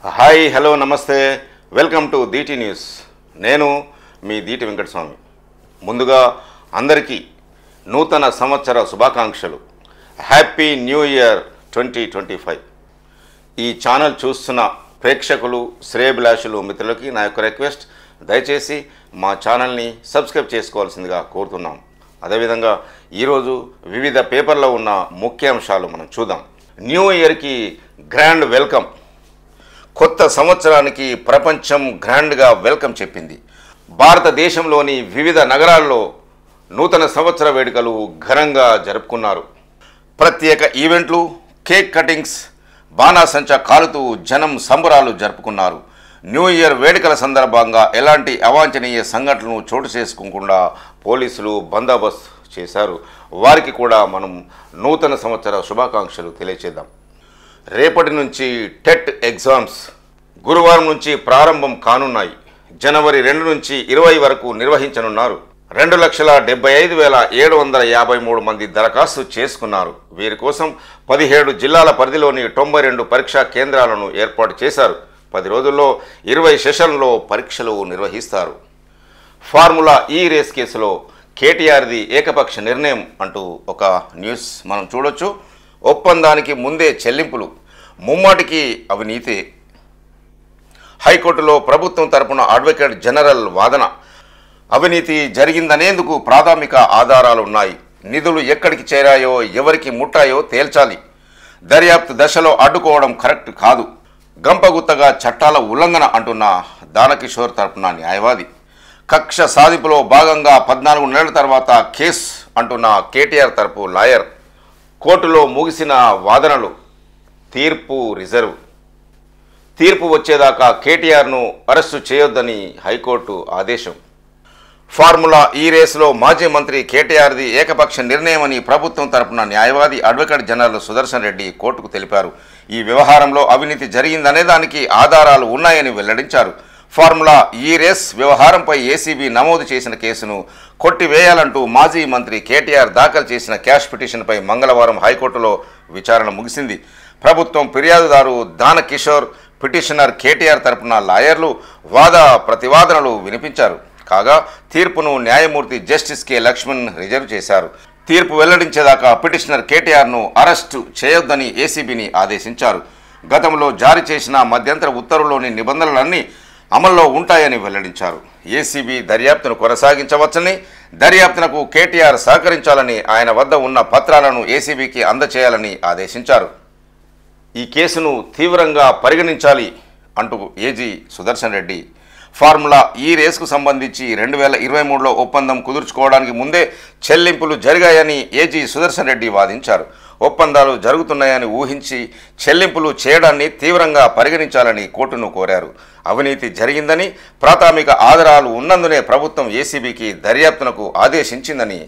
Hi hello నమస్తే welcome to Deeti news. నేను మీ దీటి వెంకటస్వామి. ముందుగా అందరికీ నూతన సంవత్సర శుభాకాంక్షలు. Happy new year 2025. ఈ ఛానల్ చూస్తున్న ప్రేక్షకులు శ్రేయభిలాషులు మిత్రులకి నా యొక్క రిక్వెస్ట్, దయచేసి మా ఛానల్ని సబ్స్క్రైబ్ చేసుకోవాల్సిందిగా కోరుతున్నాం. అదేవిధంగా ఈరోజు వివిధ పేపర్లో ఉన్న ముఖ్యాంశాలు మనం చూద్దాం. న్యూ ఇయర్కి గ్రాండ్ వెల్కమ్. కొత్త సంవత్సరానికి ప్రపంచం గ్రాండ్గా వెల్కమ్ చెప్పింది. భారతదేశంలోని వివిధ నగరాల్లో నూతన సంవత్సర వేడుకలు ఘనంగా జరుపుకున్నారు. ప్రత్యేక ఈవెంట్లు, కేక్ కటింగ్స్, బాణాసంచా కాలుతూ జనం సంబరాలు జరుపుకున్నారు. న్యూ ఇయర్ వేడుకల సందర్భంగా ఎలాంటి అవాంఛనీయ సంఘటనలు చోటు చేసుకోకుండా పోలీసులు బందోబస్తు చేశారు. వారికి కూడా మనం నూతన సంవత్సర శుభాకాంక్షలు తెలియచేద్దాం. రేపటి నుంచి టెట్ ఎగ్జామ్స్ గురువారం నుంచి ప్రారంభం కానున్నాయి. జనవరి 2 నుంచి 20 వరకు నిర్వహించనున్నారు. 2,75,753 మంది దరఖాస్తు చేసుకున్నారు. వీరి కోసం 17 జిల్లాల పరిధిలోని 92 పరీక్షా కేంద్రాలను ఏర్పాటు చేశారు. 10 రోజుల్లో 20 సెషన్లలో పరీక్షలు నిర్వహిస్తారు. ఫార్ములా ఈ రేస్ కేసులో కేటీఆర్ది ఏకపక్ష నిర్ణయం అంటూ ఒక న్యూస్ మనం చూడొచ్చు. ఒప్పందానికి ముందే చెల్లింపులు, ముమ్మాటికి అవినీతి. హైకోర్టులో ప్రభుత్వం తరపున అడ్వకేట్ జనరల్ వాదన. అవినీతి జరిగిందనేందుకు ప్రాథమిక ఆధారాలు ఉన్నాయి. నిధులు ఎక్కడికి చేరాయో, ఎవరికి ముట్టాయో తేల్చాలి. దర్యాప్తు దశలో అడ్డుకోవడం కరెక్ట్ కాదు. గంపగుత్తగా చట్టాల ఉల్లంఘన అంటున్న దానకిషోర్ తరపున న్యాయవాది. కక్ష సాధింపులో భాగంగా 14 నెలల తర్వాత కేసు అంటున్న కేటీఆర్ తరపు లాయర్. కోర్టులో ముగిసిన వాదనలు, తీర్పు రిజర్వ్. తీర్పు వచ్చేదాకా కేటీఆర్ను అరెస్టు చేయొద్దని హైకోర్టు ఆదేశం. ఫార్ములా ఈ రేసులో మాజీ మంత్రి కేటీఆర్ది ఏకపక్ష నిర్ణయమని ప్రభుత్వం తరపున న్యాయవాది అడ్వకేట్ జనరల్ సుదర్శన్ రెడ్డి కోర్టుకు తెలిపారు. ఈ వ్యవహారంలో అవినీతి జరిగిందనే దానికి ఆధారాలు ఉన్నాయని వెల్లడించారు. ఫార్ములా ఈ రేస్ వ్యవహారంపై ఏసీబీ నమోదు చేసిన కేసును కొట్టివేయాలంటూ మాజీ మంత్రి కేటీఆర్ దాఖలు చేసిన క్యాష్ పిటిషన్పై మంగళవారం హైకోర్టులో విచారణ ముగిసింది. ప్రభుత్వం ఫిర్యాదుదారు దానకిషోర్, పిటిషనర్ కేటీఆర్ తరపున లాయర్లు వాద ప్రతివాదనలు వినిపించారు. కాగా తీర్పును న్యాయమూర్తి జస్టిస్ కె లక్ష్మణ్ రిజర్వ్ చేశారు. తీర్పు వెల్లడించేదాకా పిటిషనర్ కేటీఆర్ను అరెస్టు చేయొద్దని ఏసీబీని ఆదేశించారు. గతంలో జారీ చేసిన మధ్యంతర ఉత్తర్వులోని నిబంధనలన్నీ అమల్లో ఉంటాయని వెల్లడించారు. ఏసీబీ దర్యాప్తును కొనసాగించవచ్చని, దర్యాప్తునకు కేటీఆర్ సహకరించాలని, ఆయన వద్ద ఉన్న పత్రాలను ఏసీబీకి అందచేయాలని ఆదేశించారు. ఈ కేసును తీవ్రంగా పరిగణించాలి అంటూ ఏజీ సుదర్శన్ రెడ్డి. ఫార్ములా ఈ రేసుకు సంబంధించి 2023లో ఒప్పందం కుదుర్చుకోవడానికి ముందే చెల్లింపులు జరిగాయని ఏజీ సుదర్శన్ రెడ్డి వాదించారు. ఒప్పందాలు జరుగుతున్నాయని ఊహించి చెల్లింపులు చేయడాన్ని తీవ్రంగా పరిగణించాలని కోర్టును కోరారు. అవినీతి జరిగిందని ప్రాథమిక ఆధారాలు ఉన్నందునే ప్రభుత్వం ఏసీబీకి దర్యాప్తునకు ఆదేశించిందని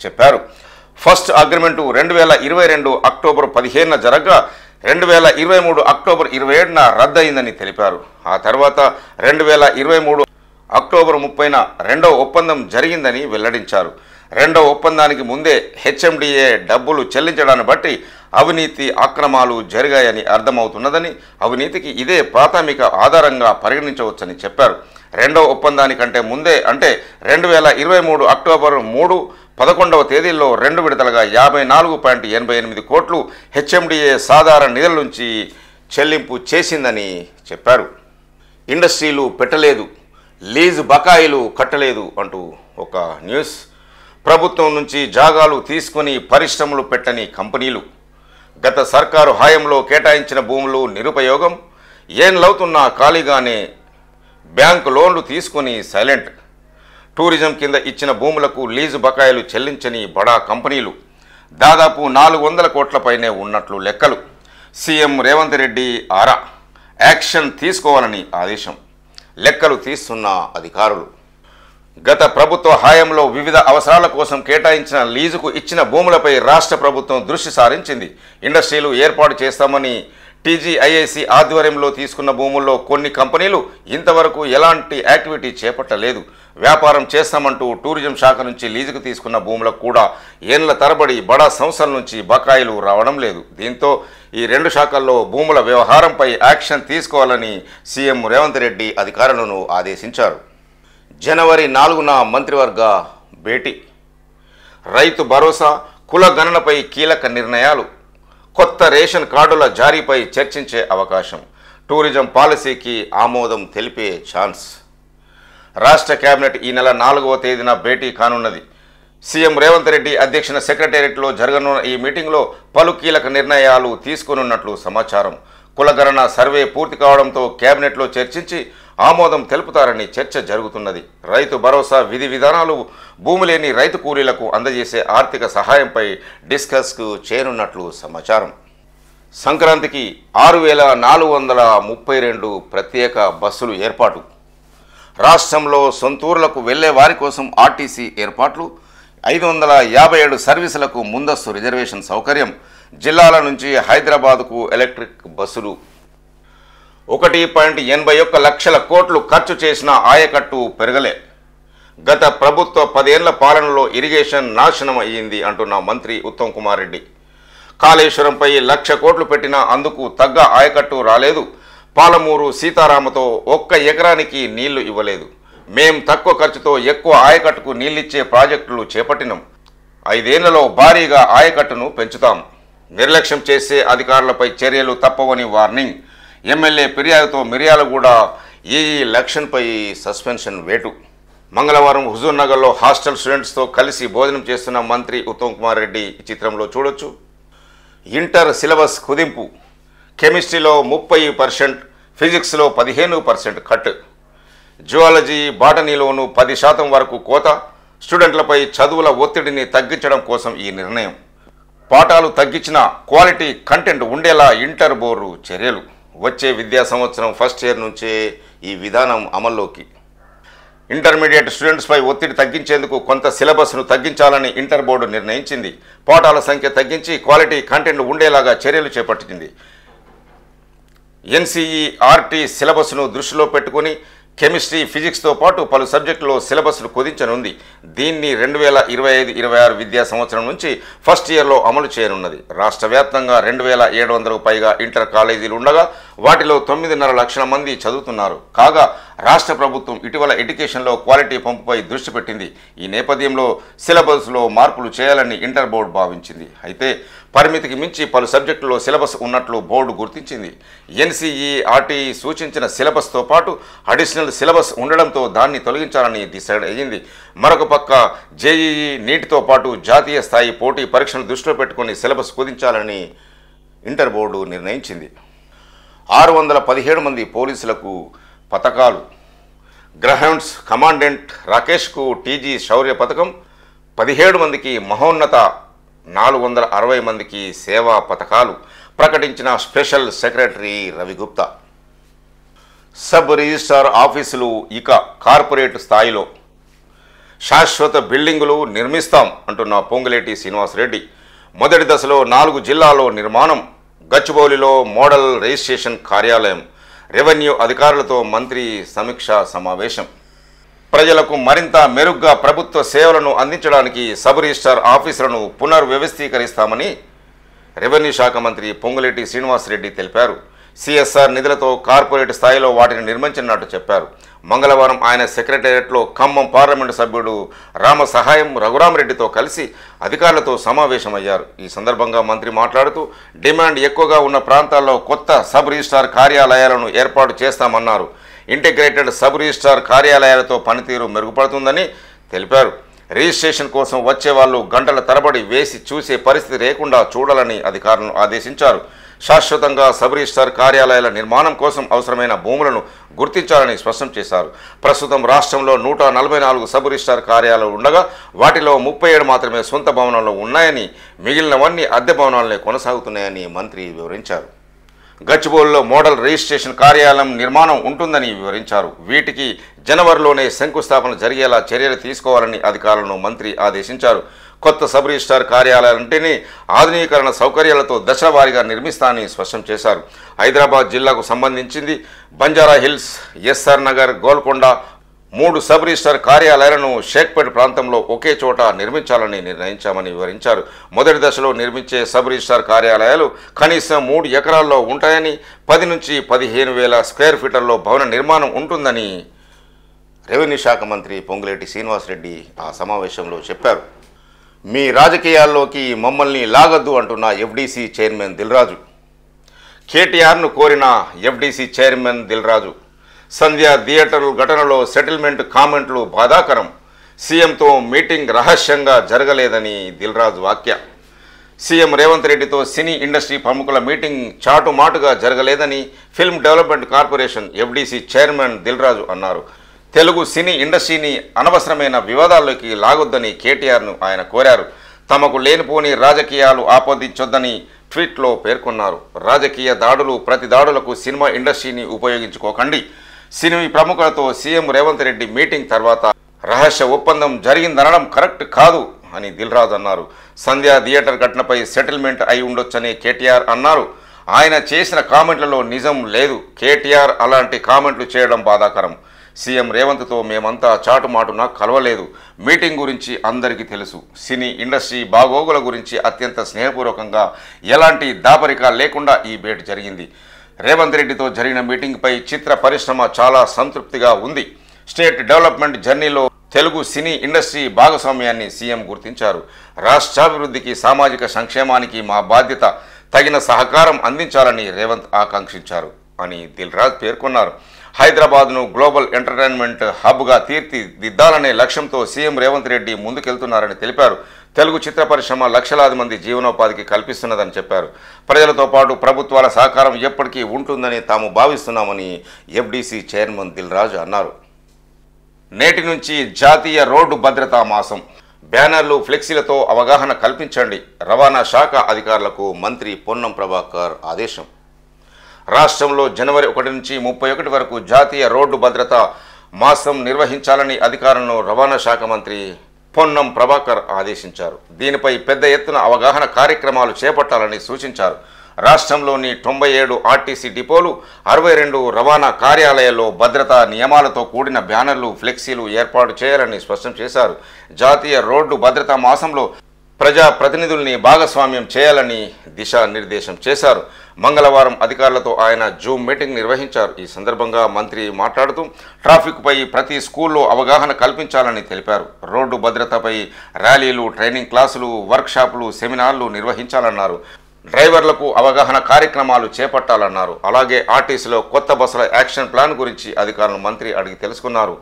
చెప్పారు. ఫస్ట్ అగ్రిమెంటు 2022 అక్టోబర్ 15న జరగగా 2023 అక్టోబర్ 27న రద్దయిందని తెలిపారు. ఆ తర్వాత 2023 అక్టోబర్ 30న రెండవ ఒప్పందం జరిగిందని వెల్లడించారు. రెండవ ఒప్పందానికి ముందే హెచ్ఎండిఏ డబ్బులు చెల్లించడాన్ని బట్టి అవినీతి అక్రమాలు జరిగాయని అర్థమవుతున్నదని, అవినీతికి ఇదే ప్రాథమిక ఆధారంగా పరిగణించవచ్చని చెప్పారు. రెండవ ఒప్పందానికంటే ముందే అంటే 2023 అక్టోబర్ 3, 11వ తేదీల్లో 2 విడతలుగా 54.88 కోట్లు హెచ్ఎండిఏ సాధారణ నిధుల నుంచి చెల్లింపు చేసిందని చెప్పారు. ఇండస్ట్రీలు పెట్టలేదు, లీజు బకాయిలు కట్టలేదు అంటూ ఒక న్యూస్. ప్రభుత్వం నుంచి జాగాలు తీసుకొని పరిశ్రమలు పెట్టని కంపెనీలు. గత సర్కారు హయాంలో కేటాయించిన భూములు నిరుపయోగం. ఏళ్ళవుతున్నా ఖాళీగానే బ్యాంకు లోన్లు తీసుకొని సైలెంట్. టూరిజం కింద ఇచ్చిన భూములకు లీజు బకాయిలు చెల్లించని బడా కంపెనీలు. దాదాపు 400 కోట్లపైనే ఉన్నట్లు లెక్కలు. సీఎం రేవంత్ రెడ్డి ఆరా, యాక్షన్ తీసుకోవాలని ఆదేశం. లెక్కలు తీస్తున్న అధికారులు. గత ప్రభుత్వ హయాంలో వివిధ అవసరాల కోసం కేటాయించిన లీజుకు ఇచ్చిన భూములపై రాష్ట్ర ప్రభుత్వం దృష్టి సారించింది. ఇండస్ట్రీలు ఏర్పాటు చేస్తామని టీజీఐఐసి ఆధ్వర్యంలో తీసుకున్న భూముల్లో కొన్ని కంపెనీలు ఇంతవరకు ఎలాంటి యాక్టివిటీ చేపట్టలేదు. వ్యాపారం చేస్తామంటూ టూరిజం శాఖ నుంచి లీజుకు తీసుకున్న భూములకు కూడా ఏళ్ల తరబడి బడా సంస్థల నుంచి బకాయిలు రావడం లేదు. దీంతో ఈ రెండు శాఖల్లో భూముల వ్యవహారంపై యాక్షన్ తీసుకోవాలని సీఎం రేవంత్ రెడ్డి అధికారులను ఆదేశించారు. జనవరి 4న మంత్రివర్గ భేటీ, రైతు భరోసా, కుల గణనపై కీలక నిర్ణయాలు, కొత్త రేషన్ కార్డుల జారీపై చర్చించే అవకాశం, టూరిజం పాలసీకి ఆమోదం తెలిపే ఛాన్స్. రాష్ట్ర కేబినెట్ ఈ నెల 4వ తేదీన భేటీ కానున్నది. సీఎం రేవంత్ రెడ్డి అధ్యక్షన సెక్రటేరియట్లో జరగనున్న ఈ మీటింగ్లో పలు కీలక నిర్ణయాలు తీసుకోనున్నట్లు సమాచారం. కులగణన సర్వే పూర్తి కావడంతో కేబినెట్లో చర్చించి ఆమోదం తెలుపుతారని చర్చ జరుగుతున్నది. రైతు భరోసా విధి విధానాలు, భూమి లేని రైతు కూలీలకు అందజేసే ఆర్థిక సహాయంపై డిస్కస్కు చేరున్నట్లు సమాచారం. సంక్రాంతికి 6432 ప్రత్యేక బస్సులు ఏర్పాటు. రాష్ట్రంలో సొంతూరులకు వెళ్లే వారి కోసం ఆర్టీసీ ఏర్పాట్లు, 557 సర్వీసులకు ముందస్తు రిజర్వేషన్ సౌకర్యం, జిల్లాల నుంచి హైదరాబాద్కు ఎలక్ట్రిక్ బస్సులు. 1.81 లక్షల కోట్లు ఖర్చు చేసిన ఆయకట్టు పెరగలే. గత ప్రభుత్వ 10 ఏళ్ల పాలనలో ఇరిగేషన్ నాశనం అయ్యింది అంటున్న మంత్రి ఉత్తమ్ కుమార్ రెడ్డి. కాళేశ్వరంపై 1,00,000 కోట్లు పెట్టినా అందుకు తగ్గ ఆయకట్టు రాలేదు. పాలమూరు సీతారామతో 1 ఎకరానికి నీళ్లు ఇవ్వలేదు. మేం తక్కువ ఖర్చుతో ఎక్కువ ఆయకట్టుకు నీళ్లిచ్చే ప్రాజెక్టులు చేపట్టినాం. 5 ఏళ్లలో భారీగా ఆయకట్టును పెంచుతాం. నిర్లక్ష్యం చేసే అధికారులపై చర్యలు తప్పవని వార్నింగ్. ఎమ్మెల్యే ఫిర్యాదుతో మిర్యాలగూడ ఏఈ లక్షన్పై సస్పెన్షన్ వేటు. మంగళవారం హుజూర్ నగర్లో హాస్టల్ స్టూడెంట్స్తో కలిసి భోజనం చేస్తున్న మంత్రి ఉత్తమ్ కుమార్ రెడ్డి ఈ చిత్రంలో చూడొచ్చు. ఇంటర్ సిలబస్ కుదింపు, కెమిస్ట్రీలో 30%, ఫిజిక్స్లో 15% కట్, జువాలజీ బాటనీలోనూ 10% వరకు కోత. స్టూడెంట్లపై చదువుల ఒత్తిడిని తగ్గించడం కోసం ఈ నిర్ణయం. పాఠాలు తగ్గించిన క్వాలిటీ కంటెంట్ ఉండేలా ఇంటర్ బోర్డు చర్యలు. వచ్చే విద్యా సంవత్సరం ఫస్ట్ ఇయర్ నుంచే ఈ విధానం అమల్లోకి. ఇంటర్మీడియట్ స్టూడెంట్స్పై ఒత్తిడి తగ్గించేందుకు కొంత సిలబస్ను తగ్గించాలని ఇంటర్ బోర్డు నిర్ణయించింది. పాఠాల సంఖ్య తగ్గించి క్వాలిటీ కంటెంట్ ఉండేలాగా చర్యలు చేపట్టింది. ఎన్సీఈఆర్టీ సిలబస్ను దృష్టిలో పెట్టుకుని కెమిస్ట్రీ, ఫిజిక్స్తో పాటు పలు సబ్జెక్టులో సిలబస్ను కుదించనుంది. దీన్ని 2025-26 విద్యా సంవత్సరం నుంచి ఫస్ట్ ఇయర్లో అమలు చేయనున్నది. రాష్ట్ర వ్యాప్తంగా 2,700కు పైగా ఇంటర్ కాలేజీలు ఉండగా వాటిలో 9.5 లక్షల మంది చదువుతున్నారు. కాగా రాష్ట్ర ప్రభుత్వం ఇటీవల ఎడ్యుకేషన్లో క్వాలిటీ పెంపుపై దృష్టి పెట్టింది. ఈ నేపథ్యంలో సిలబస్లో మార్పులు చేయాలని ఇంటర్ బోర్డు భావించింది. అయితే పరిమితికి మించి పలు సబ్జెక్టుల్లో సిలబస్ ఉన్నట్లు బోర్డు గుర్తించింది. ఎన్సీఈఆర్టీ సూచించిన సిలబస్తో పాటు అడిషనల్ సిలబస్ ఉండడంతో దాన్ని తొలగించాలని డిసైడ్ అయ్యింది. మరొక పక్క జేఈఈ, నీట్తో పాటు జాతీయ స్థాయి పోటీ పరీక్షను దృష్టిలో పెట్టుకుని సిలబస్ కుదించాలని ఇంటర్ బోర్డు నిర్ణయించింది. 617 మంది పోలీసులకు పథకాలు. గ్రహౌండ్స్ కమాండెంట్ రాకేష్కు టీజీ శౌర్య పథకం, 17 మందికి మహోన్నత, 460 మందికి సేవా పథకాలు ప్రకటించిన special secretary Ravi Gupta. Sub registrar ఆఫీసులు ఇక కార్పొరేట్ స్థాయిలో. శాశ్వత బిల్డింగులు నిర్మిస్తాం అంటున్న పొంగులేటి శ్రీనివాసరెడ్డి. మొదటి దశలో 4 జిల్లాల్లో నిర్మాణం. గచ్చిబౌలిలో మోడల్ రిజిస్ట్రేషన్ కార్యాలయం. రెవెన్యూ అధికారులతో మంత్రి సమీక్షా సమావేశం. ప్రజలకు మరింత మెరుగ్గా ప్రభుత్వ సేవలను అందించడానికి సబ్ రిజిస్ట్రార్ ఆఫీసులను పునర్వ్యవస్థీకరిస్తామని రెవెన్యూ శాఖ మంత్రి పొంగులేటి శ్రీనివాసరెడ్డి తెలిపారు. సిఎస్ఆర్ నిధులతో కార్పొరేట్ స్థాయిలో వాటిని నిర్మించినట్టు చెప్పారు. మంగళవారం ఆయన సెక్రటేరియట్లో ఖమ్మం పార్లమెంటు సభ్యుడు రామ సహాయం రఘురామరెడ్డితో కలిసి అధికారులతో సమావేశమయ్యారు. ఈ సందర్భంగా మంత్రి మాట్లాడుతూ డిమాండ్ ఎక్కువగా ఉన్న ప్రాంతాల్లో కొత్త సబ్ రిజిస్ట్రార్ కార్యాలయాలను ఏర్పాటు చేస్తామన్నారు. ఇంటిగ్రేటెడ్ సబ్ రిజిస్ట్రార్ కార్యాలయాలతో పనితీరు మెరుగుపడుతుందని తెలిపారు. రిజిస్ట్రేషన్ కోసం వచ్చే వాళ్ళు గంటల తరబడి వేసి చూసే పరిస్థితి లేకుండా చూడాలని అధికారులను ఆదేశించారు. శాశ్వతంగా సబ్ రిజిస్ట్రార్ కార్యాలయాల నిర్మాణం కోసం అవసరమైన భూములను గుర్తించాలని స్పష్టం చేశారు. ప్రస్తుతం రాష్ట్రంలో 144 సబ్ రిజిస్ట్రార్ కార్యాలయాలు ఉండగా వాటిలో 37 మాత్రమే సొంత భవనాల్లో ఉన్నాయని, మిగిలినవన్నీ అద్దె భవనాలనే కొనసాగుతున్నాయని మంత్రి వివరించారు. గచ్చిబౌలిలో మోడల్ రిజిస్ట్రేషన్ కార్యాలయం నిర్మాణం ఉంటుందని వివరించారు. వీటికి జనవరిలోనే శంకుస్థాపన జరిగేలా చర్యలు తీసుకోవాలని అధికారులను మంత్రి ఆదేశించారు. కొత్త సబ్ రిజిస్ట్రార్ కార్యాలయాలంటిని ఆధునీకరణ సౌకర్యాలతో దశలవారీగా నిర్మిస్తానని స్పష్టం చేశారు. హైదరాబాద్ జిల్లాకు సంబంధించింది Banjara Hills, SR Nagar, Golconda 3 sub registrar కార్యాలయాలను షేక్పేట్ ప్రాంతంలో ఒకే చోట నిర్మించాలని నిర్ణయించామని వివరించారు. మొదటి దశలో నిర్మించే సబ్ రిజిస్ట్రార్ కార్యాలయాలు కనీసం 3 ఎకరాల్లో ఉంటాయని, 10 నుంచి 15,000 స్క్వేర్ ఫీటర్లో భవన నిర్మాణం ఉంటుందని రెవెన్యూ శాఖ మంత్రి పొంగులేటి శ్రీనివాసరెడ్డి ఆ సమావేశంలో చెప్పారు. మీ రాజకీయాల్లోకి మమ్మల్ని లాగద్దు అంటున్న ఎఫ్డీసీ చైర్మన్ దిల్రాజు. కేటీఆర్ను కోరిన ఎఫ్డీసీ చైర్మన్ దిల్రాజు. సంధ్య థియేటర్ ఘటనలో సెటిల్మెంట్ కామెంట్లు బాధాకరం. సీఎంతో మీటింగ్ రహస్యంగా జరగలేదని దిల్రాజు వ్యాఖ్య. సీఎం రేవంత్ రెడ్డితో సినీ ఇండస్ట్రీ ప్రముఖుల మీటింగ్ చాటుమాటుగా జరగలేదని film development corporation FDC chairman Dil Raju అన్నారు. తెలుగు సినీ ఇండస్ట్రీని అనవసరమైన వివాదాల్లోకి లాగొద్దని కేటీఆర్ను ఆయన కోరారు. తమకు లేనిపోని రాజకీయాలు ఆపాదించొద్దని ట్వీట్లో పేర్కొన్నారు. రాజకీయ దాడులు, ప్రతి దాడులకు సినిమా ఇండస్ట్రీని ఉపయోగించుకోకండి. సినీ ప్రముఖులతో సీఎం రేవంత్ రెడ్డి మీటింగ్ తర్వాత రహస్య ఒప్పందం జరిగిందనడం కరెక్ట్ కాదు అని దిల్రాజు అన్నారు. సంధ్యా థియేటర్ ఘటనపై సెటిల్మెంట్ అయి ఉండొచ్చని కేటీఆర్ అన్నారు. ఆయన చేసిన కామెంట్లలో నిజం లేదు. కేటీఆర్ అలాంటి కామెంట్లు చేయడం బాధాకరం. సీఎం రేవంత్తో మేమంతా చాటుమాటున కలవలేదు. మీటింగ్ గురించి అందరికీ తెలుసు. సినీ ఇండస్ట్రీ బాగోగుల గురించి అత్యంత స్నేహపూర్వకంగా ఎలాంటి దాపరిక లేకుండా ఈ భేటీ జరిగింది. రేవంత్ రెడ్డితో జరిగిన మీటింగ్పై చిత్ర పరిశ్రమ చాలా సంతృప్తిగా ఉంది. స్టేట్ డెవలప్మెంట్ జర్నీలో తెలుగు సినీ ఇండస్ట్రీ భాగస్వామ్యాన్ని సీఎం గుర్తించారు. రాష్ట్రాభివృద్ధికి, సామాజిక సంక్షేమానికి మా బాధ్యత, తగిన సహకారం అందించాలని రేవంత్ ఆకాంక్షించారు అని దిల్రాజ్ పేర్కొన్నారు. హైదరాబాద్ను గ్లోబల్ ఎంటర్టైన్మెంట్ హబ్గా తీర్చిదిద్దాలనే లక్ష్యంతో సీఎం రేవంత్ రెడ్డి ముందుకెళ్తున్నారని తెలిపారు. తెలుగు చిత్ర పరిశ్రమ లక్షలాది మంది జీవనోపాధికి కల్పిస్తున్నదని చెప్పారు. ప్రజలతో పాటు ప్రభుత్వాల సహకారం ఎప్పటికీ ఉంటుందని తాము భావిస్తున్నామని ఎఫ్డీసీ చైర్మన్ దిల్రాజు అన్నారు. నేటి నుంచి జాతీయ రోడ్డు భద్రతా మాసం. బ్యానర్లు, ఫ్లెక్సీలతో అవగాహన కల్పించండి. రవాణా శాఖ అధికారులకు మంత్రి పొన్నం ప్రభాకర్ ఆదేశం. రాష్ట్రంలో జనవరి 1 నుంచి 31 వరకు జాతీయ రోడ్డు భద్రతా మాసం నిర్వహించాలని అధికారులను రవాణా శాఖ మంత్రి పొన్నం ప్రభాకర్ ఆదేశించారు. దీనిపై పెద్ద ఎత్తున అవగాహన కార్యక్రమాలు చేపట్టాలని సూచించారు. రాష్ట్రంలోని 97 ఆర్టీసీ డిపోలు, 62 రవాణా కార్యాలయాల్లో భద్రతా నియమాలతో కూడిన బ్యానర్లు, ఫ్లెక్సీలు ఏర్పాటు చేయాలని స్పష్టం చేశారు. జాతీయ రోడ్డు భద్రతా మాసంలో ప్రజా ప్రతినిధుల్ని భాగస్వామ్యం చేయాలని దిశానిర్దేశం చేశారు. మంగళవారం అధికారులతో ఆయన జూమ్ మీటింగ్ నిర్వహించారు. ఈ సందర్భంగా మంత్రి మాట్లాడుతూ ట్రాఫిక్పై ప్రతి స్కూల్లో అవగాహన కల్పించాలని తెలిపారు. రోడ్డు భద్రతపై ర్యాలీలు, ట్రైనింగ్ క్లాసులు, వర్క్షాపులు, సెమినార్లు నిర్వహించాలన్నారు. డ్రైవర్లకు అవగాహన కార్యక్రమాలు చేపట్టాలన్నారు. అలాగే ఆర్టీసీలో కొత్త బస్సుల యాక్షన్ ప్లాన్ గురించి అధికారులను మంత్రి అడిగి తెలుసుకున్నారు.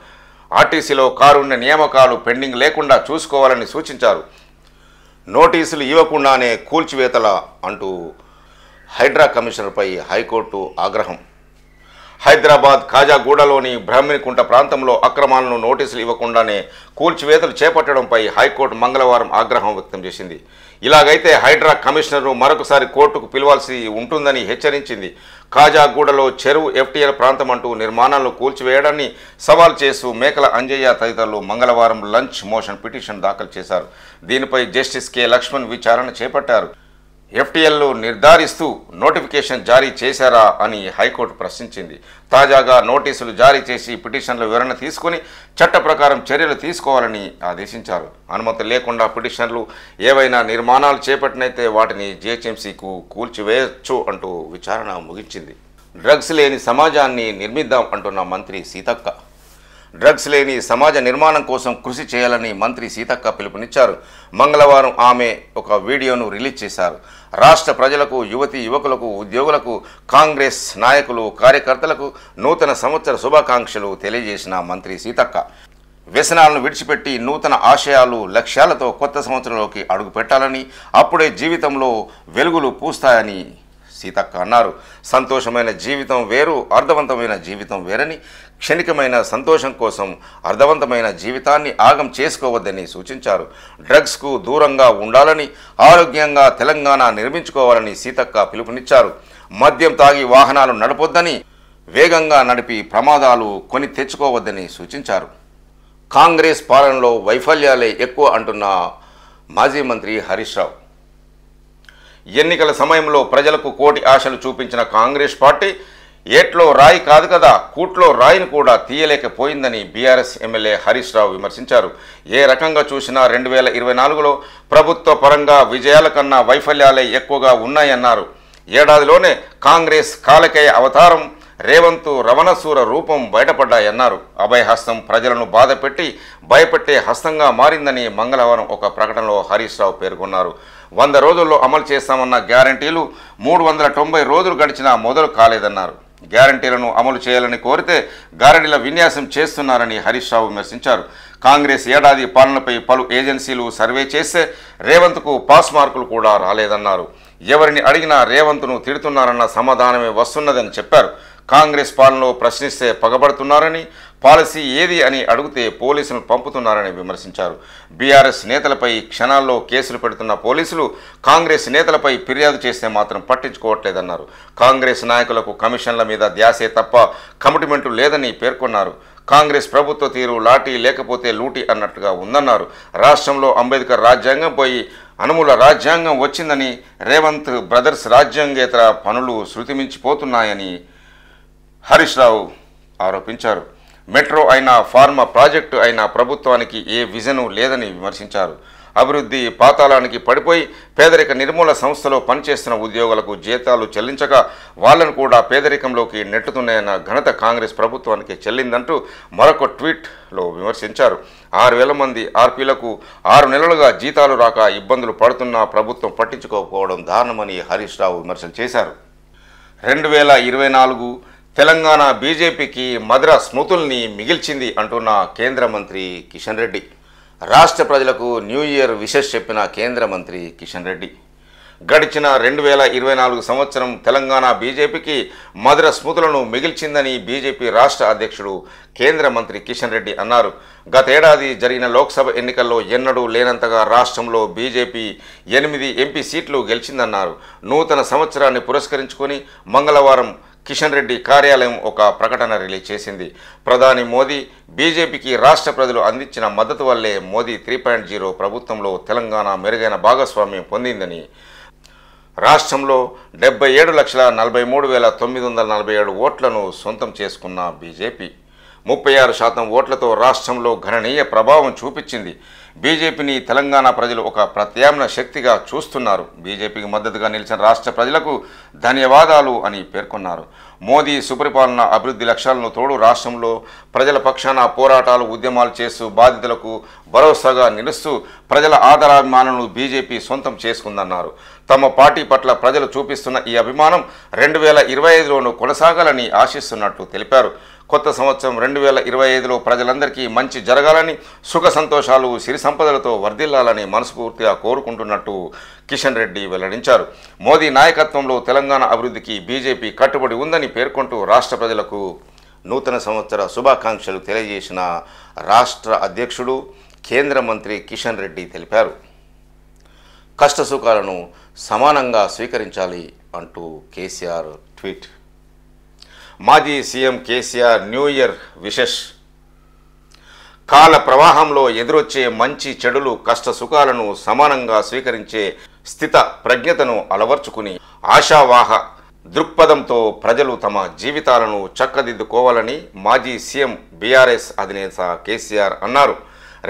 ఆర్టీసీలో కారుణ్య నియామకాలు పెండింగ్ లేకుండా చూసుకోవాలని సూచించారు. నోటీసులు ఇవ్వకుండానే కూల్చివేతల అంటూ హైడ్రా కమిషనర్పై హైకోర్టు ఆగ్రహం. హైదరాబాద్ ఖాజాగూడలోని బ్రాహ్మణికుంట ప్రాంతంలో అక్రమాలను నోటీసులు ఇవ్వకుండానే కూల్చివేతలు చేపట్టడంపై హైకోర్టు మంగళవారం ఆగ్రహం వ్యక్తం చేసింది. ఇలాగైతే హైడ్రా కమిషనర్ను మరొకసారి కోర్టుకు పిలవాల్సి ఉంటుందని హెచ్చరించింది. ఖాజాగూడలో చెరువు ఎఫ్టీఎల్ ప్రాంతం అంటూ నిర్మాణాలను కూల్చివేయడాన్ని సవాల్ చేస్తూ మేకల అంజయ్య తదితరులు మంగళవారం లంచ్ మోషన్ పిటిషన్ దాఖలు చేశారు. దీనిపై జస్టిస్ కె లక్ష్మణ్ విచారణ చేపట్టారు. ఎఫ్టీఎల్ను నిర్ధారిస్తూ నోటిఫికేషన్ జారీ చేశారా అని హైకోర్టు ప్రశ్నించింది. తాజాగా నోటీసులు జారీ చేసి పిటిషన్ల వివరణ తీసుకుని చట్ట ప్రకారం చర్యలు తీసుకోవాలని ఆదేశించారు. అనుమతి లేకుండా పిటిషన్లు ఏవైనా నిర్మాణాలు చేపట్టినైతే వాటిని జీహెచ్ఎంసీకు కూల్చివేయచ్చు అంటూ విచారణ ముగించింది. డ్రగ్స్ లేని సమాజాన్ని నిర్మిద్దాం అంటున్న మంత్రి సీతక్క. డ్రగ్స్ లేని సమాజ నిర్మాణం కోసం కృషి చేయాలని మంత్రి సీతక్క పిలుపునిచ్చారు. మంగళవారం ఆమె ఒక వీడియోను రిలీజ్ చేశారు. రాష్ట్ర ప్రజలకు, యువతీ యువకులకు, ఉద్యోగులకు, కాంగ్రెస్ నాయకులు, కార్యకర్తలకు నూతన సంవత్సర శుభాకాంక్షలు తెలియజేసిన మంత్రి సీతక్క వ్యసనాలను విడిచిపెట్టి నూతన ఆశయాలు, లక్ష్యాలతో కొత్త సంవత్సరంలోకి అడుగుపెట్టాలని, అప్పుడే జీవితంలో వెలుగులు పూస్తాయని సీతక్క అన్నారు. సంతోషమైన జీవితం వేరు, అర్థవంతమైన జీవితం వేరని, క్షణికమైన సంతోషం కోసం అర్థవంతమైన జీవితాన్ని ఆగం చేసుకోవద్దని సూచించారు. డ్రగ్స్కు దూరంగా ఉండాలని, ఆరోగ్యంగా తెలంగాణ నిర్మించుకోవాలని సీతక్క పిలుపునిచ్చారు. మద్యం తాగి వాహనాలు నడపొద్దని, వేగంగా నడిపి ప్రమాదాలు కొని తెచ్చుకోవద్దని సూచించారు. కాంగ్రెస్ పాలనలో వైఫల్యాలే ఎక్కువ అంటున్న మాజీ మంత్రి హరీష్ రావు. ఎన్నికల సమయంలో ప్రజలకు కోటి ఆశలు చూపించిన కాంగ్రెస్ పార్టీ ఏట్లో రాయి కాదు కదా, కూట్లో రాయిని కూడా తీయలేకపోయిందని బీఆర్ఎస్ ఎమ్మెల్యే హరీష్ రావు విమర్శించారు. ఏ రకంగా చూసినా 2024లో ప్రభుత్వ పరంగా విజయాల కన్నా వైఫల్యాలే ఎక్కువగా ఉన్నాయన్నారు. ఏడాదిలోనే కాంగ్రెస్ కాలకేయ అవతారం రేవంత్ రవణసూర రూపం బయటపడ్డాయన్నారు. అభయహస్తం ప్రజలను బాధపెట్టి భయపెట్టే హస్తంగా మారిందని మంగళవారం ఒక ప్రకటనలో హరీష్ రావు పేర్కొన్నారు. 100 రోజుల్లో అమలు చేస్తామన్న గ్యారంటీలు 390 రోజులు గడిచినా మొదలు కాలేదన్నారు. గ్యారంటీలను అమలు చేయాలని కోరితే గారడీల విన్యాసం చేస్తున్నారని హరీష్ రావు విమర్శించారు. కాంగ్రెస్ ఏడాది పాలనపై పలు ఏజెన్సీలు సర్వే చేస్తే రేవంత్కు పాస్ మార్కులు కూడా రాలేదన్నారు. ఎవరిని అడిగినా రేవంత్ను తిడుతున్నారన్న సమాధానమే వస్తున్నదని చెప్పారు. కాంగ్రెస్ పాలనలో ప్రశ్నిస్తే పగబడుతున్నారని, పాలసీ ఏది అని అడిగితే పోలీసులను పంపుతున్నారని విమర్శించారు. బీఆర్ఎస్ నేతలపై క్షణాల్లో కేసులు పెడుతున్న పోలీసులు కాంగ్రెస్ నేతలపై ఫిర్యాదు చేస్తే మాత్రం పట్టించుకోవట్లేదన్నారు. కాంగ్రెస్ నాయకులకు కమిషన్ల మీద ధ్యాసే తప్ప కమిట్మెంటు లేదని పేర్కొన్నారు. కాంగ్రెస్ ప్రభుత్వ తీరు లాఠీ లేకపోతే లూటీ అన్నట్టుగా ఉందన్నారు. రాష్ట్రంలో అంబేద్కర్ రాజ్యాంగం పోయి అనుమూల రాజ్యాంగం వచ్చిందని, రేవంత్ బ్రదర్స్ రాజ్యాంగేతర పనులు శృతిమించిపోతున్నాయని హరీష్ రావు ఆరోపించారు. మెట్రో అయినా, ఫార్మా ప్రాజెక్టు అయినా ప్రభుత్వానికి ఏ విజను లేదని విమర్శించారు. అభివృద్ధి పాతాళానికి పడిపోయి పేదరిక నిర్మూలన సంస్థలో పనిచేస్తున్న ఉద్యోగులకు జీతాలు చెల్లించక వాళ్లను కూడా పేదరికంలోకి నెట్టుతున్నాయన్న ఘనత కాంగ్రెస్ ప్రభుత్వానికి చెల్లిందంటూ మరొక ట్వీట్లో విమర్శించారు. 6,000 మంది ఆర్పీలకు 6 నెలలుగా జీతాలు రాక ఇబ్బందులు పడుతున్నా ప్రభుత్వం పట్టించుకోకపోవడం దారుణమని హరీష్ రావు విమర్శలు చేశారు. 2024 తెలంగాణ బీజేపీకి మధుర స్మృతుల్ని మిగిల్చింది అంటున్న కేంద్ర మంత్రి కిషన్ రెడ్డి. రాష్ట్ర ప్రజలకు న్యూ ఇయర్ విషెస్ చెప్పిన కేంద్ర మంత్రి కిషన్ రెడ్డి గడిచిన 2024 సంవత్సరం తెలంగాణ బీజేపీకి మధుర స్మృతులను మిగిల్చిందని బీజేపీ రాష్ట్ర అధ్యక్షుడు కేంద్ర మంత్రి కిషన్ రెడ్డి అన్నారు. గతేడాది జరిగిన లోక్సభ ఎన్నికల్లో ఎన్నడూ లేనంతగా రాష్ట్రంలో బీజేపీ 8 ఎంపీ సీట్లు గెలిచిందన్నారు. నూతన సంవత్సరాన్ని పురస్కరించుకొని మంగళవారం కిషన్ రెడ్డి కార్యాలయం ఒక ప్రకటన రిలీజ్ చేసింది. ప్రధాని మోదీ బీజేపీకి రాష్ట్ర ప్రజలు అందించిన మద్దతు వల్లే మోదీ 3.0 ప్రభుత్వంలో తెలంగాణ మెరుగైన భాగస్వామ్యం పొందిందని, రాష్ట్రంలో 77,43,947 ఓట్లను సొంతం చేసుకున్న బీజేపీ 36% ఓట్లతో రాష్ట్రంలో గణనీయ ప్రభావం చూపించింది. బీజేపీని తెలంగాణ ప్రజలు ఒక ప్రత్యామ్నాయ శక్తిగా చూస్తున్నారు. బీజేపీకి మద్దతుగా నిలిచిన రాష్ట్ర ప్రజలకు ధన్యవాదాలు అని పేర్కొన్నారు. మోదీ సుపరిపాలన అభివృద్ధి లక్ష్యాలను తోడు రాష్ట్రంలో ప్రజల పక్షాన పోరాటాలు ఉద్యమాలు చేస్తూ బాధితులకు భరోసాగా నిలుస్తూ ప్రజల ఆదరాభిమానాలను బీజేపీ సొంతం చేసుకుందన్నారు. తమ పార్టీ పట్ల ప్రజలు చూపిస్తున్న ఈ అభిమానం 2025లోనూ కొనసాగాలని ఆశిస్తున్నట్లు తెలిపారు. కొత్త సంవత్సరం 2025లో ప్రజలందరికీ మంచి జరగాలని, సుఖ సంతోషాలు సిరి సంపదలతో వర్ధిల్లాలని మనస్ఫూర్తిగా కోరుకుంటున్నట్టు కిషన్ రెడ్డి వెల్లడించారు. మోదీ నాయకత్వంలో తెలంగాణ అభివృద్ధికి బీజేపీ కట్టుబడి ఉందని పేర్కొంటూ రాష్ట్ర ప్రజలకు నూతన సంవత్సర శుభాకాంక్షలు తెలియజేసిన రాష్ట్ర అధ్యక్షుడు కేంద్ర మంత్రి కిషన్ రెడ్డి తెలిపారు. కష్టసుఖాలను సమానంగా స్వీకరించాలి అంటూ కేసీఆర్ ట్వీట్. మాజీ CM KCR new year wishes. కాల ప్రవాహంలో ఎదురొచ్చే మంచి చెడులు కష్ట సుఖాలను సమానంగా స్వీకరించే స్థిత ప్రజ్ఞతను అలవర్చుకుని ఆశావాహ దృక్పథంతో ప్రజలు తమ జీవితాలను చక్కదిద్దుకోవాలని మాజీ సీఎం బీఆర్ఎస్ అధినేత కేసీఆర్ అన్నారు.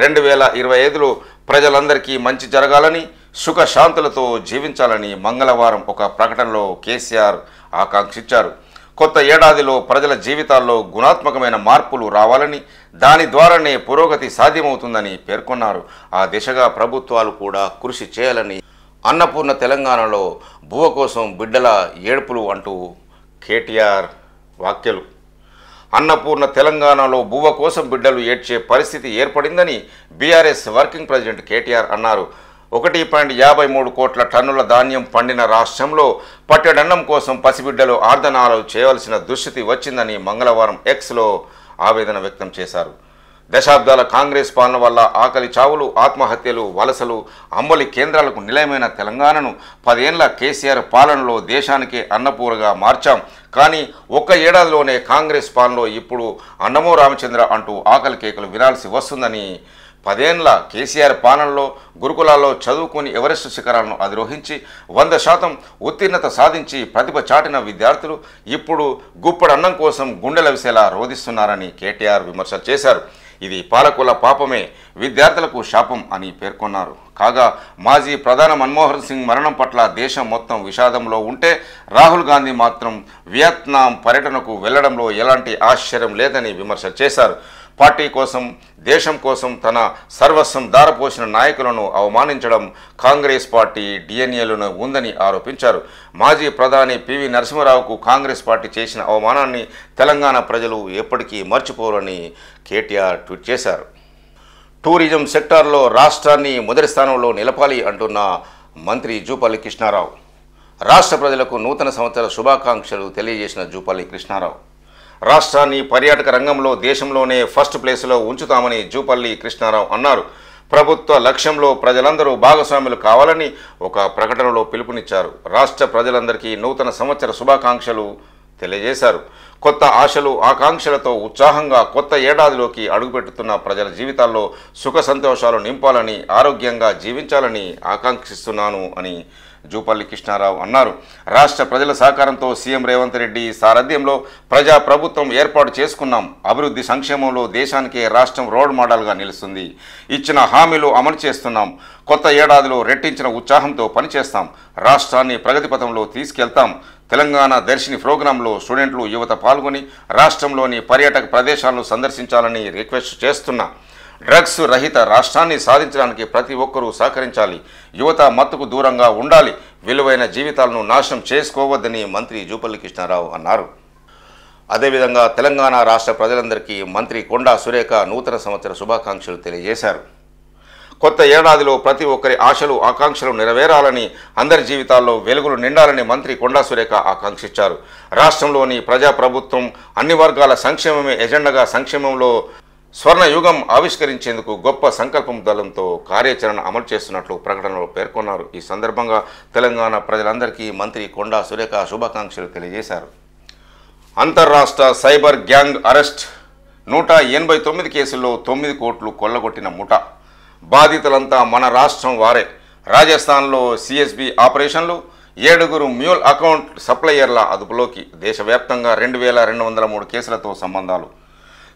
2025లో ప్రజలందరికీ మంచి జరగాలని, సుఖశాంతులతో జీవించాలని మంగళవారం ఒక ప్రకటనలో కేసీఆర్ ఆకాంక్షించారు. కొత్త ఏడాదిలో ప్రజల జీవితాల్లో గుణాత్మకమైన మార్పులు రావాలని, దాని ద్వారానే పురోగతి సాధ్యమవుతుందని పేర్కొన్నారు. ఆ దిశగా ప్రభుత్వాలు కూడా కృషి చేయాలని, అన్నపూర్ణ తెలంగాణలో బువ్వ కోసం బిడ్డల ఏడుపులు అంటూ కేటీఆర్ వ్యాఖ్యలు. అన్నపూర్ణ తెలంగాణలో బువ్వ కోసం బిడ్డలు ఏడ్చే పరిస్థితి ఏర్పడిందని బీఆర్ఎస్ వర్కింగ్ ప్రెసిడెంట్ కేటీఆర్ అన్నారు. 1.53 కోట్ల టన్నుల ధాన్యం పండిన రాష్ట్రంలో పట్టెడన్నం కోసం పసిబిడ్డలు ఆర్దనాలు చేయవలసిన దుస్థితి వచ్చిందని మంగళవారం ఎక్స్లో ఆవేదన వ్యక్తం చేశారు. దశాబ్దాల కాంగ్రెస్ పాలన వల్ల ఆకలి చావులు, ఆత్మహత్యలు, వలసలు, అంబలి కేంద్రాలకు నిలయమైన తెలంగాణను 10 ఏళ్ల కేసీఆర్ పాలనలో దేశానికే అన్నపూరగా మార్చాం. కానీ ఒక్క ఏడాదిలోనే కాంగ్రెస్ పాలనలో ఇప్పుడు అన్నమో రామచంద్ర అంటూ ఆకలి కేకలు వినాల్సి వస్తుందని 10 ఏళ్ల కేసీఆర్ పాలనలో గురుకులాల్లో చదువుకుని ఎవరెస్ట్ శిఖరాలను అధిరోహించి 100% ఉత్తీర్ణత సాధించి ప్రతిభ చాటిన విద్యార్థులు ఇప్పుడు గుప్పడు అన్నం కోసం గుండెల విసేలా రోధిస్తున్నారని కేటీఆర్ విమర్శలు చేశారు. ఇది పాలకుల పాపమే, విద్యార్థులకు శాపం అని పేర్కొన్నారు. కాగా మాజీ ప్రధాని మన్మోహన్ సింగ్ మరణం పట్ల దేశం మొత్తం విషాదంలో ఉంటే రాహుల్ గాంధీ మాత్రం వియత్నాం పర్యటనకు వెళ్లడంలో ఎలాంటి ఆశ్చర్యం లేదని విమర్శలు చేశారు. పార్టీ కోసం, దేశం కోసం తన సర్వస్వం దారపోసిన నాయకులను అవమానించడం కాంగ్రెస్ పార్టీ డిఎన్ఏలోనే ఉందని ఆరోపించారు. మాజీ ప్రధాని పివి నరసింహారావుకు కాంగ్రెస్ పార్టీ చేసిన అవమానాన్ని తెలంగాణ ప్రజలు ఎప్పటికీ మర్చిపోరని కేటీఆర్ ట్వీట్ చేశారు. టూరిజం సెక్టార్లో రాష్ట్రాన్ని మొదటి స్థానంలో నిలపాలి అంటున్న మంత్రి జూపల్లి కృష్ణారావు. రాష్ట్ర ప్రజలకు నూతన సంవత్సర శుభాకాంక్షలు తెలియజేసిన జూపల్లి కృష్ణారావు రాష్ట్రాన్ని పర్యాటక రంగంలో దేశంలోనే ఫస్ట్ ప్లేస్లో ఉంచుతామని జూపల్లి కృష్ణారావు అన్నారు. ప్రభుత్వ లక్ష్యంలో ప్రజలందరూ భాగస్వాములు కావాలని ఒక ప్రకటనలో పిలుపునిచ్చారు. రాష్ట్ర ప్రజలందరికీ నూతన సంవత్సర శుభాకాంక్షలు తెలియజేశారు. కొత్త ఆశలు, ఆకాంక్షలతో ఉత్సాహంగా కొత్త ఏడాదిలోకి అడుగుపెట్టుతున్న ప్రజల జీవితాల్లో సుఖ సంతోషాలు నింపాలని, ఆరోగ్యంగా జీవించాలని ఆకాంక్షిస్తున్నాను అని జూపల్లి కృష్ణారావు అన్నారు. రాష్ట్ర ప్రజల సహకారంతో సీఎం రేవంత్ రెడ్డి సారథ్యంలో ప్రజా ప్రభుత్వం ఏర్పాటు చేసుకున్నాం. అభివృద్ధి సంక్షేమంలో దేశానికే రాష్ట్రం రోడ్ మోడల్గా నిలుస్తుంది. ఇచ్చిన హామీలు అమలు చేస్తున్నాం. కొత్త ఏడాదిలో రెట్టించిన ఉత్సాహంతో పనిచేస్తాం. రాష్ట్రాన్ని ప్రగతి పథంలో తీసుకెళ్తాం. తెలంగాణ దర్శిని ప్రోగ్రాంలో స్టూడెంట్లు, యువత పాల్గొని రాష్ట్రంలోని పర్యాటక ప్రదేశాలను సందర్శించాలని రిక్వెస్ట్ చేస్తున్నా. డ్రగ్స్ రహిత రాష్ట్రాన్ని సాధించడానికి ప్రతి ఒక్కరూ సహకరించాలి. యువత మత్తుకు దూరంగా ఉండాలి. విలువైన జీవితాలను నాశనం చేసుకోవద్దని మంత్రి జూపల్లి కృష్ణారావు అన్నారు. అదేవిధంగా తెలంగాణ రాష్ట్ర ప్రజలందరికీ మంత్రి కొండా సురేఖ నూతన సంవత్సర శుభాకాంక్షలు తెలియజేశారు. కొత్త ఏడాదిలో ప్రతి ఒక్కరి ఆశలు, ఆకాంక్షలు నెరవేరాలని, అందరి జీవితాల్లో వెలుగులు నిండాలని మంత్రి కొండా సురేఖ ఆకాంక్షించారు. రాష్ట్రంలోని ప్రజాప్రభుత్వం అన్ని వర్గాల సంక్షేమమే ఎజెండాగా సంక్షేమంలో స్వర్ణయుగం ఆవిష్కరించేందుకు గొప్ప సంకల్పం దళంతో కార్యాచరణ అమలు చేస్తున్నట్లు ప్రకటనలో పేర్కొన్నారు. ఈ సందర్భంగా తెలంగాణ ప్రజలందరికీ మంత్రి కొండా సురేఖ శుభాకాంక్షలు తెలియజేశారు. అంతర్రాష్ట్ర సైబర్ గ్యాంగ్ అరెస్ట్. 189 కేసుల్లో 9 కోట్లు కొల్లగొట్టిన ముఠా. బాధితులంతా మన రాష్ట్రం వారే. రాజస్థాన్లో సిఎస్బి ఆపరేషన్లు. 7 మ్యూల్ అకౌంట్ సప్లయర్ల అదుపులోకి. దేశవ్యాప్తంగా 2203 కేసులతో సంబంధాలు.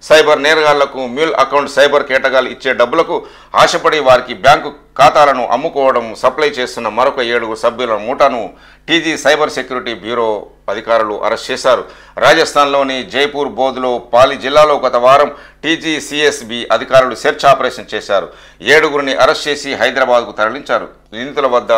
సైబర్ నేరగాళ్లకు మ్యూల్ అకౌంట్ సైబర్ కేటగాలు ఇచ్చే డబ్బులకు ఆశపడి వారికి బ్యాంకు ఖాతాలను అమ్ముకోవడం సప్లై చేస్తున్న మరొక 7 సభ్యుల మూటాను టీజీ సైబర్ సెక్యూరిటీ బ్యూరో అధికారులు అరెస్ట్ చేశారు. రాజస్థాన్లోని జైపూర్, బోధ్లో, పాలి జిల్లాలో గత వారం టీజీ సిఎస్బి అధికారులు సెర్చ్ ఆపరేషన్ చేశారు. 7గురిని అరెస్ట్ చేసి హైదరాబాద్కు తరలించారు. నిందితుల వద్ద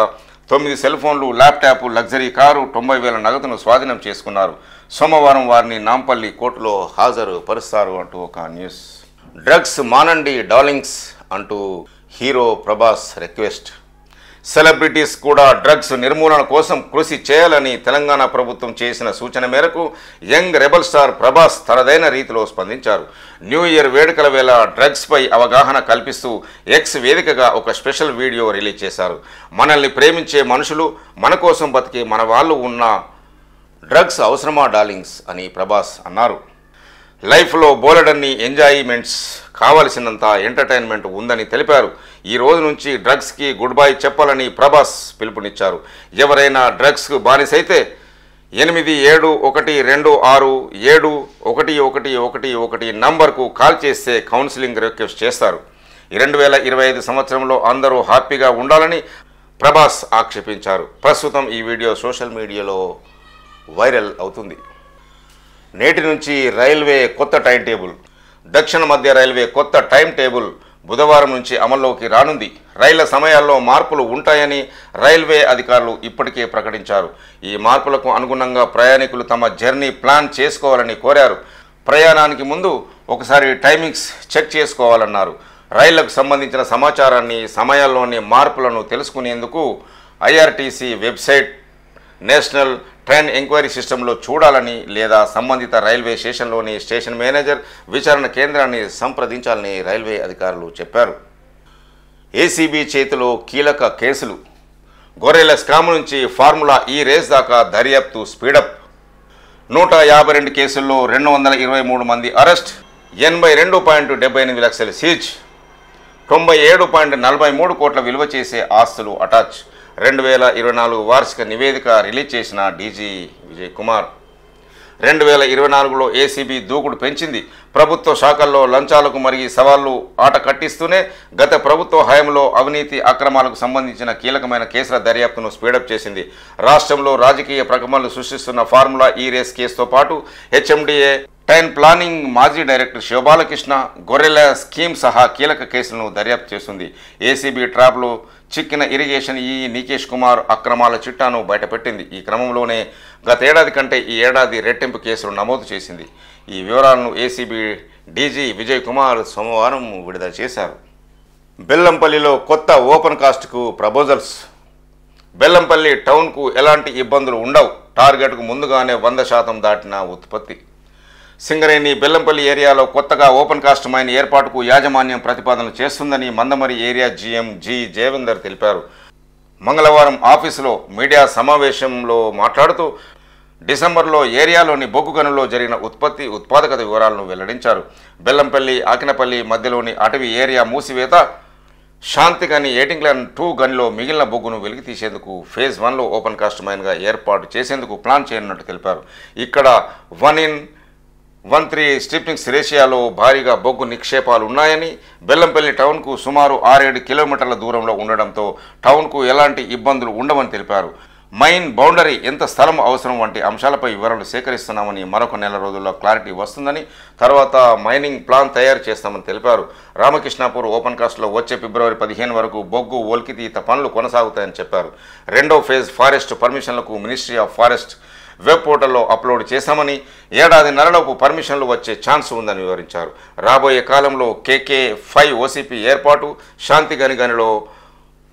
9 సెల్ ఫోన్లు, ల్యాప్టాప్, లగ్జరీ కారు, 90,000 నగదును స్వాధీనం చేసుకున్నారు. సోమవారం వారిని నాంపల్లి కోర్టులో హాజరు పరుస్తారు అంటూ ఒక న్యూస్. డ్రగ్స్ మానండి డార్లింగ్స్ అంటూ హీరో ప్రభాస్ రిక్వెస్ట్. సెలబ్రిటీస్ కూడా డ్రగ్స్ నిర్మూలన కోసం కృషి చేయాలని తెలంగాణ ప్రభుత్వం చేసిన సూచన మేరకు యంగ్ రెబల్ స్టార్ ప్రభాస్ తనదైన రీతిలో స్పందించారు. న్యూ ఇయర్ వేడుకల వేళ డ్రగ్స్పై అవగాహన కల్పిస్తూ ఎక్స్ వేదికగా ఒక స్పెషల్ వీడియో రిలీజ్ చేశారు. మనల్ని ప్రేమించే మనుషులు, మన కోసం బతికే మన వాళ్ళు ఉన్న డ్రగ్స్ అవసరమా డార్లింగ్స్ అని ప్రభాస్ అన్నారు. లైఫ్లో బోలెడన్ని ఎంజాయ్మెంట్స్, కావలసినంత ఎంటర్టైన్మెంట్ ఉందని తెలిపారు. ఈ రోజు నుంచి డ్రగ్స్కి గుడ్ బై చెప్పాలని ప్రభాస్ పిలుపునిచ్చారు. ఎవరైనా డ్రగ్స్కు బానిసైతే 8712671111 నంబర్కు కాల్ చేస్తే కౌన్సిలింగ్ రిక్వెస్ట్ చేస్తారు. 2025 సంవత్సరంలో అందరూ హ్యాపీగా ఉండాలని ప్రభాస్ ఆక్షేపించారు. ప్రస్తుతం ఈ వీడియో సోషల్ మీడియాలో వైరల్ అవుతుంది. నేటి నుంచి రైల్వే కొత్త టైం టేబుల్. దక్షిణ మధ్య రైల్వే కొత్త టైం టేబుల్ బుధవారం నుంచి అమల్లోకి రానుంది. రైళ్ల సమయాల్లో మార్పులు ఉంటాయని రైల్వే అధికారులు ఇప్పటికే ప్రకటించారు. ఈ మార్పులకు అనుగుణంగా ప్రయాణికులు తమ జర్నీ ప్లాన్ చేసుకోవాలని కోరారు. ప్రయాణానికి ముందు ఒకసారి టైమింగ్స్ చెక్ చేసుకోవాలన్నారు. రైళ్లకు సంబంధించిన సమాచారాన్ని, సమయాల్లోని మార్పులను తెలుసుకునేందుకు IRTC website, national train enquiry సిస్టంలో చూడాలని లేదా సంబంధిత రైల్వే స్టేషన్లోని స్టేషన్ మేనేజర్, విచారణ కేంద్రాన్ని సంప్రదించాలని రైల్వే అధికారులు చెప్పారు. ఏసీబీ చేతిలో కీలక కేసులు. గొర్రెల స్కామ్ నుంచి ఫార్ములా ఈ రేస్ దాకా దర్యాప్తు స్పీడప్. 152 కేసుల్లో 223 మంది అరెస్ట్, 82.78 లక్షలు సీజ్. 97.43 కోట్ల విలువ చేసే ఆస్తులు అటాచ్. 2024 వార్షిక నివేదిక రిలీజ్ చేసిన డీజీ విజయ్ కుమార్. 2024లో ఏసీబీ దూకుడు పెంచింది. ప్రభుత్వ శాఖల్లో లంచాలకు మరిగి సవాళ్లు ఆట కట్టిస్తూనే గత ప్రభుత్వ హయాంలో అవినీతి అక్రమాలకు సంబంధించిన కీలకమైన కేసుల దర్యాప్తును స్పీడప్ చేసింది. రాష్ట్రంలో రాజకీయ ప్రకంపనలు సృష్టిస్తున్న ఫార్ములా ఈ రేస్ కేసుతో పాటు హెచ్ఎండిఏ టైన్ ప్లానింగ్ మాజీ డైరెక్టర్ శివబాలకృష్ణ గొర్రెల స్కీమ్ సహా కీలక కేసులను దర్యాప్తు చేస్తుంది. ఏసీబీ ట్రాప్లో చిక్కిన ఇరిగేషన్ నికేష్ కుమార్ అక్రమాల చిట్టాను బయటపెట్టింది. ఈ క్రమంలోనే గతేడాది కంటే ఈ ఏడాది రెట్టింపు కేసులు నమోదు చేసింది. ఈ వివరాలను ఏసీబీ డీజీ విజయ్ కుమార్ సోమవారం విడుదల చేశారు. బెల్లంపల్లిలో కొత్త ఓపెన్ కాస్ట్కు ప్రపోజల్స్. బెల్లంపల్లి టౌన్కు ఎలాంటి ఇబ్బందులు ఉండవు. టార్గెట్కు ముందుగానే 100% దాటిన ఉత్పత్తి. సింగరేణి బెల్లంపల్లి ఏరియాలో కొత్తగా ఓపెన్ కాస్ట్ మైన్ ఏర్పాటుకు యాజమాన్యం ప్రతిపాదనలు చేస్తుందని మందమరి ఏరియా జీఎం జి జయవేందర్ తెలిపారు. మంగళవారం ఆఫీసులో మీడియా సమావేశంలో మాట్లాడుతూ డిసెంబర్లో ఏరియాలోని బొగ్గు గనుల్లో జరిగిన ఉత్పాదకత వివరాలను వెల్లడించారు. బెల్లంపల్లి ఆకినపల్లి మధ్యలోని అటవీ ఏరియా మూసివేత, శాంతిగని 18-2 గనిలో మిగిలిన బొగ్గును వెలికి తీసేందుకు ఫేజ్ 1లో ఓపెన్ కాస్ట్ మైన్గా ఏర్పాటు చేసేందుకు ప్లాన్ చేయనున్నట్టు తెలిపారు. ఇక్కడ 1:13 స్ట్రిప్పింగ్స్ రేషియాలో భారీగా బొగ్గు నిక్షేపాలు ఉన్నాయని, బెల్లంపల్లి టౌన్కు సుమారు 6-7 కిలోమీటర్ల దూరంలో ఉండడంతో టౌన్కు ఎలాంటి ఇబ్బందులు ఉండవని తెలిపారు. మైన్ బౌండరీ, ఎంత స్థలం అవసరం వంటి అంశాలపై వివరాలు సేకరిస్తున్నామని, మరొక నెల రోజుల్లో క్లారిటీ వస్తుందని, తర్వాత మైనింగ్ ప్లాన్ తయారు చేస్తామని తెలిపారు. రామకృష్ణాపూర్ ఓపెన్ కాస్ట్లో వచ్చే ఫిబ్రవరి 15 వరకు బొగ్గు ఒలికితీత పనులు కొనసాగుతాయని చెప్పారు. రెండో ఫేజ్ ఫారెస్ట్ పర్మిషన్లకు మినిస్ట్రీ ఆఫ్ ఫారెస్ట్ వెబ్ పోర్టల్లో అప్లోడ్ చేశామని, ఏడాదిన్నరలోపు పర్మిషన్లు వచ్చే ఛాన్స్ ఉందని వివరించారు. రాబోయే కాలంలో KK5 ఓసీపీ ఏర్పాటు, శాంతిగనిలో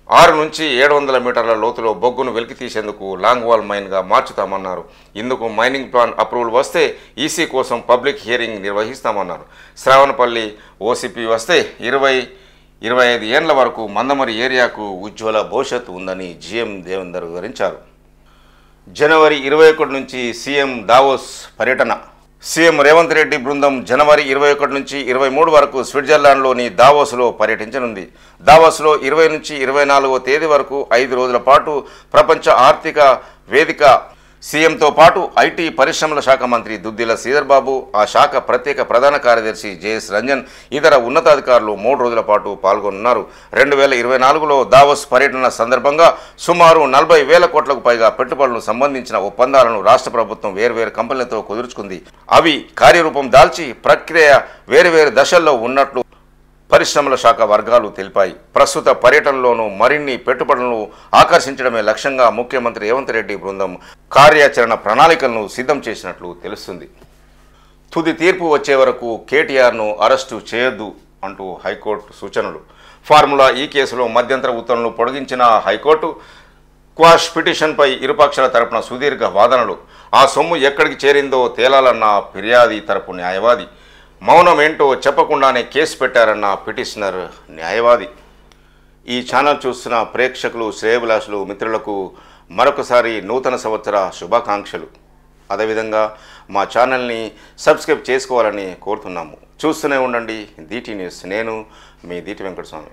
6 నుంచి 700 మీటర్ల లోతులో బొగ్గును వెలికి తీసేందుకు లాంగ్ వాల్ మైన్గా మార్చుతామన్నారు. ఇందుకు మైనింగ్ ప్లాన్ అప్రూవల్ వస్తే ఈసీ కోసం పబ్లిక్ హియరింగ్ నిర్వహిస్తామన్నారు. శ్రావణపల్లి ఓసీపీ వస్తే 20-25 ఏళ్ల వరకు మందమరి ఏరియాకు ఉజ్వల భవిష్యత్తు ఉందని జీఎం దేవేందర్ వివరించారు. జనవరి 21 నుంచి సీఎం దావోస్ పర్యటన. సీఎం రేవంత్ రెడ్డి బృందం జనవరి 21 నుంచి 23 వరకు స్విట్జర్లాండ్లోని దావోస్లో పర్యటించనుంది. దావోస్లో 20 నుంచి 24వ తేదీ వరకు 5 రోజుల పాటు ప్రపంచ ఆర్థిక వేదిక సీఎంతో పాటు ఐటీ పరిశ్రమల శాఖ మంత్రి దుద్దిల శ్రీధర్ బాబు, ఆ శాఖ ప్రత్యేక ప్రధాన కార్యదర్శి జేఎస్ రంజన్, ఇతర ఉన్నతాధికారులు 3 రోజుల పాటు పాల్గొన్నారు. 2024లో దావోస్ పర్యటన సందర్భంగా సుమారు 40,000 కోట్లకు పైగా పెట్టుబడులకు సంబంధించిన ఒప్పందాలను రాష్ట్ర ప్రభుత్వం వేర్వేరు కంపెనీలతో కుదుర్చుకుంది. అవి కార్యరూపం దాల్చి ప్రక్రియ వేర్వేరు దశల్లో ఉన్నట్లు పరిశ్రమల శాఖ వర్గాలు తెలిపాయి. ప్రస్తుత పర్యటనలోనూ మరిన్ని పెట్టుబడులను ఆకర్షించడమే లక్ష్యంగా ముఖ్యమంత్రి రేవంత్ రెడ్డి బృందం కార్యాచరణ ప్రణాళికలను సిద్ధం చేసినట్లు తెలుస్తుంది. తుది తీర్పు వచ్చే వరకు కేటీఆర్ను అరెస్టు చేయొద్దు అంటూ హైకోర్టు సూచనలు. ఫార్ములా ఈ కేసులో మధ్యంతర ఉత్తర్వులను పొడిగించిన హైకోర్టు క్వాష్ పిటిషన్పై ఇరుపక్షాల తరపున సుదీర్ఘ వాదనలు. ఆ సొమ్ము ఎక్కడికి చేరిందో తేలాలన్న ఫిర్యాది తరపు న్యాయవాది. మౌనం ఏంటో చెప్పకుండానే కేసు పెట్టారన్న పిటిషనర్ న్యాయవాది. ఈ ఛానల్ చూస్తున్న ప్రేక్షకులు, శ్రేయభిలాషులు, మిత్రులకు మరొకసారి నూతన సంవత్సర శుభాకాంక్షలు. అదేవిధంగా మా ఛానల్ని సబ్స్క్రైబ్ చేసుకోవాలని కోరుతున్నాము. చూస్తూనే ఉండండి DT న్యూస్. నేను మీ దీటి వెంకటస్వామి.